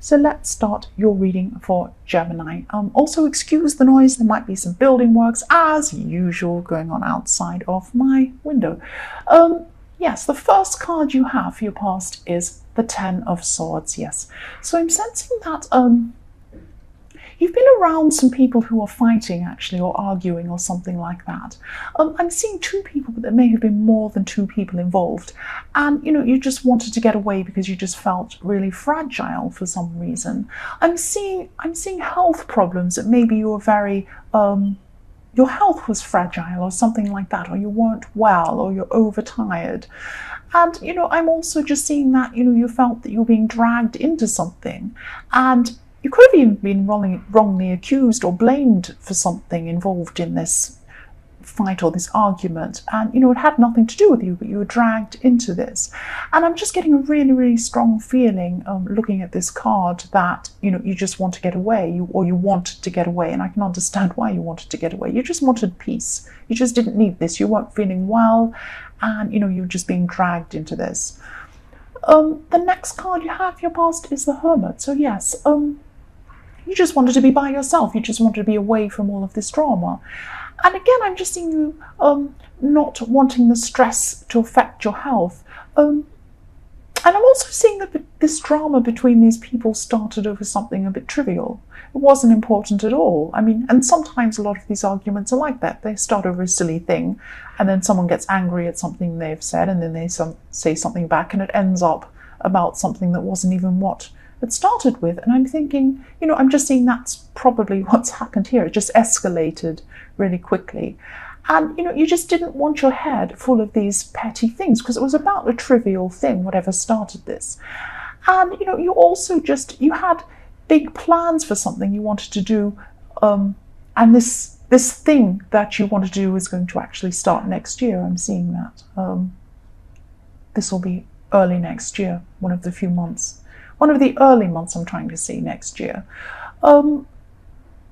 So let's start your reading for Gemini. Also excuse the noise, there might be some building works as usual going on outside of my window. Yes, the first card you have for your past is the Ten of Swords, yes. So I'm sensing that you've been around some people who are fighting, actually, or arguing or something like that. I'm seeing two people, but there may have been more than two people involved. And, you just wanted to get away because you just felt really fragile for some reason. I'm seeing health problems that maybe you were very... your health was fragile or something like that, or you weren't well, or you're overtired. And, I'm also just seeing that, you felt that you were being dragged into something. And you could have even been wrongly accused or blamed for something involved in this fight or this argument. And, it had nothing to do with you, but you were dragged into this. And I'm just getting a really, really strong feeling looking at this card that, you just want to get away, or you wanted to get away. And I can understand why you wanted to get away. You just wanted peace. You just didn't need this. You weren't feeling well. And, you were just being dragged into this. The next card you have, your past, is the Hermit. So yes, you just wanted to be by yourself. You just wanted to be away from all of this drama. And again, I'm just seeing you not wanting the stress to affect your health. And I'm also seeing that this drama between these people started over something a bit trivial. It wasn't important at all. I mean, and sometimes a lot of these arguments are like that. They start over a silly thing, and then someone gets angry at something they've said, and then they say something back, and it ends up about something that wasn't even what it started with. And I'm thinking, I'm just seeing that's probably what's happened here. It just escalated really quickly. And, you just didn't want your head full of these petty things because it was about a trivial thing, whatever started this. And, you also you had big plans for something you wanted to do. And this thing that you want to do is going to actually start next year. I'm seeing that. This will be early next year, one of the early months I'm trying to see next year.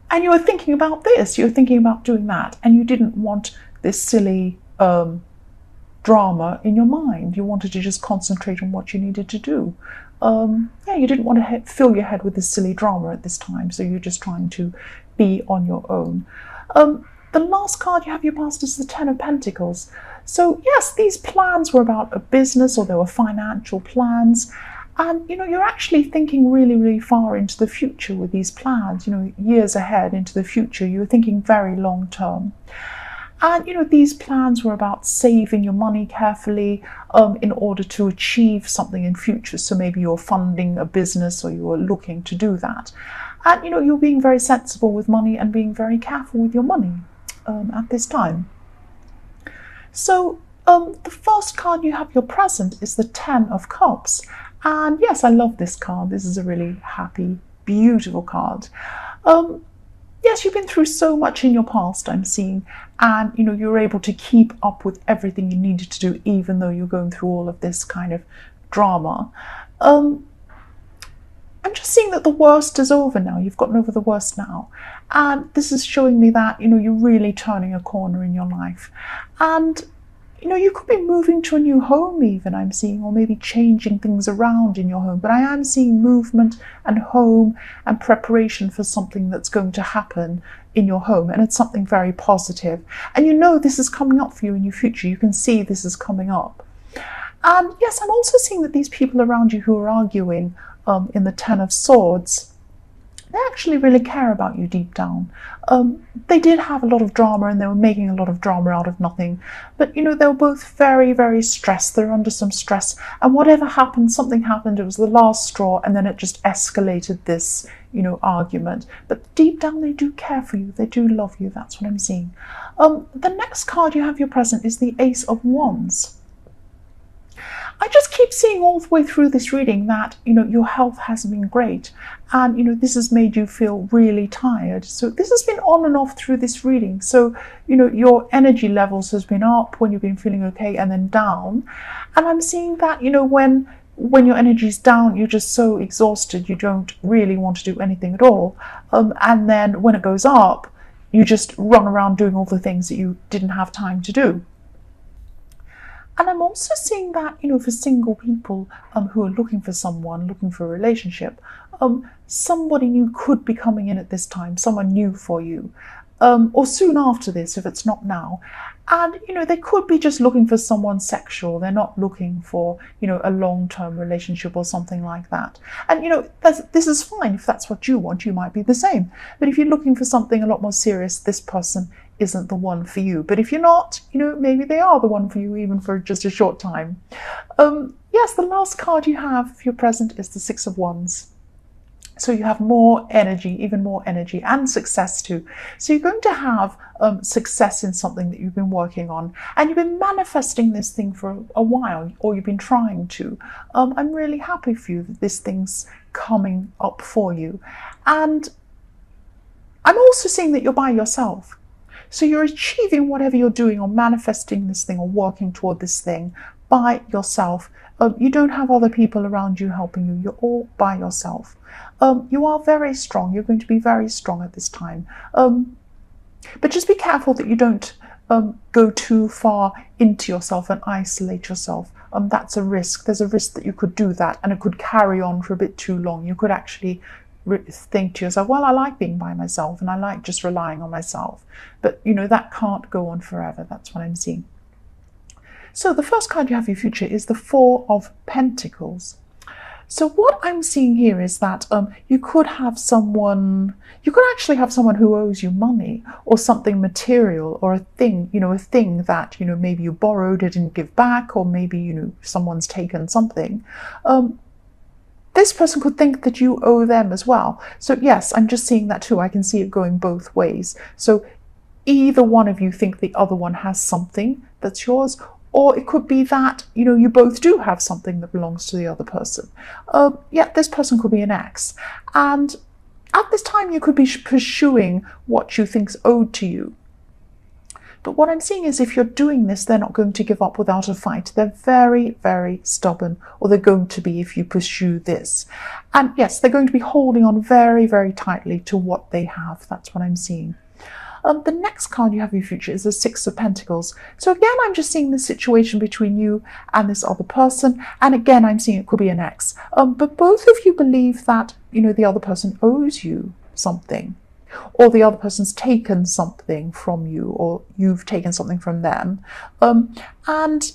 And you were thinking about this, you were thinking about doing that, and you didn't want this silly drama in your mind. You wanted to just concentrate on what you needed to do. You didn't want to fill your head with this silly drama at this time, so you're just trying to be on your own. The last card you have your past is the Ten of Pentacles. So yes, these plans were about a business, or there were financial plans. And, you're actually thinking really, really far into the future with these plans, years ahead into the future. You were thinking very long term. And, these plans were about saving your money carefully in order to achieve something in future. So maybe you're funding a business, or you're looking to do that. And, you're being very sensible with money and being very careful with your money at this time. So the first card you have your present is the Ten of Cups. And yes, I love this card. This is a really happy, beautiful card. Yes, you've been through so much in your past, I'm seeing, and you're able to keep up with everything you needed to do, even though you're going through all of this kind of drama. I'm just seeing that the worst is over now. You've gotten over the worst now. And this is showing me that, you're really turning a corner in your life. And you could be moving to a new home even, I'm seeing, or maybe changing things around in your home. But I am seeing movement and home and preparation for something that's going to happen in your home. And it's something very positive. And this is coming up for you in your future. You can see this is coming up. And yes, I'm also seeing that these people around you who are arguing in the Ten of Swords, they actually really care about you deep down. They did have a lot of drama, and they were making a lot of drama out of nothing. But, they were both very, very stressed. They're under some stress. And whatever happened, something happened. It was the last straw, and then it just escalated this, argument. But deep down, they do care for you. They do love you. That's what I'm seeing. The next card you have your present is the Ace of Wands. I just keep seeing all the way through this reading that, your health hasn't been great. And, this has made you feel really tired. So this has been on and off through this reading. So, your energy levels has been up when you've been feeling okay, and then down. And I'm seeing that, when your energy's down, you're just so exhausted, you don't really want to do anything at all. And then when it goes up, you just run around doing all the things that you didn't have time to do. And I'm also seeing that, for single people who are looking for someone, looking for a relationship, Somebody new could be coming in at this time, someone new for you, or soon after this if it's not now. And, they could be just looking for someone sexual. They're not looking for, a long-term relationship or something like that. And, this is fine. If that's what you want, you might be the same. But if you're looking for something a lot more serious, this person isn't the one for you. But if you're not, maybe they are the one for you, even for just a short time. Yes, the last card you have for your present is the Six of Wands. So you have more energy, even more energy, and success too. So you're going to have success in something that you've been working on, and you've been manifesting this thing for a while, or you've been trying to. I'm really happy for you that this thing's coming up for you. And I'm also seeing that you're by yourself. So you're achieving whatever you're doing, or manifesting this thing, or working toward this thing by yourself. You don't have other people around you helping you. You're all by yourself. You are very strong. You're going to be very strong at this time. But just be careful that you don't go too far into yourself and isolate yourself. That's a risk. There's a risk that you could do that, and it could carry on for a bit too long. You could actually think to yourself, well, I like being by myself and I like just relying on myself. But, that can't go on forever. That's what I'm seeing. So the first card you have for your future is the Four of Pentacles. So what I'm seeing here is that you could actually have someone who owes you money, or something material, or a thing that, maybe you borrowed and didn't give back, or maybe, someone's taken something. This person could think that you owe them as well. So yes, I'm just seeing that too. I can see it going both ways. So either one of you think the other one has something that's yours, or it could be that, you both do have something that belongs to the other person. This person could be an ex. And at this time, you could be pursuing what you think's owed to you. But what I'm seeing is, if you're doing this, they're not going to give up without a fight. They're very, very stubborn, or they're going to be if you pursue this. And yes, they're going to be holding on very, very tightly to what they have. That's what I'm seeing. The next card you have in your future is the Six of Pentacles. So again, I'm just seeing the situation between you and this other person. And again, I'm seeing it could be an ex. But both of you believe that, the other person owes you something, or the other person's taken something from you, or you've taken something from them. And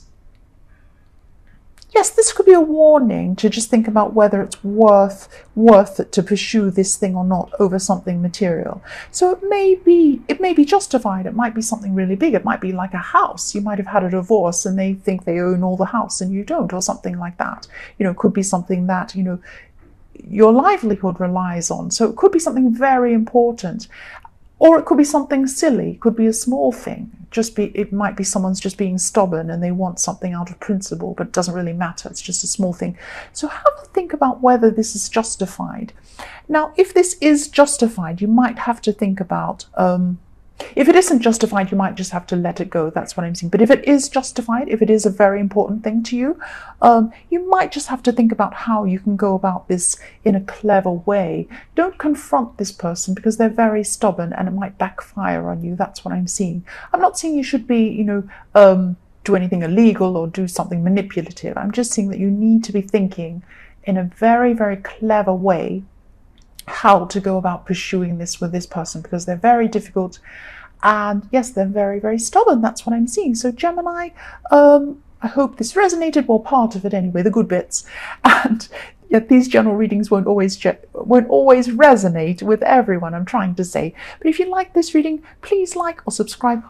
yes, this could be a warning to just think about whether it's worth it to pursue this thing or not over something material. So it may be justified. It might be something really big. It might be like a house. You might have had a divorce and they think they own all the house and you don't, or something like that. It could be something that, your livelihood relies on. So it could be something very important. Or it could be something silly. It could be a small thing. It might be someone's just being stubborn and they want something out of principle, but it doesn't really matter. It's just a small thing. So have a think about whether this is justified. Now, if this is justified, you might have to think about, if it isn't justified, you might just have to let it go. That's what I'm saying. But if it is justified, if it is a very important thing to you, you might just have to think about how you can go about this in a clever way. Don't confront this person, because they're very stubborn and it might backfire on you. That's what I'm seeing. I'm not saying you should be, do anything illegal or do something manipulative. I'm just seeing that you need to be thinking in a very, very clever way how to go about pursuing this with this person, because they're very difficult, and yes, they're very, very stubborn. That's what I'm seeing. So Gemini, I hope this resonated, well, part of it anyway, the good bits. And yet these general readings won't always resonate with everyone, I'm trying to say. But if you like this reading, please like or subscribe,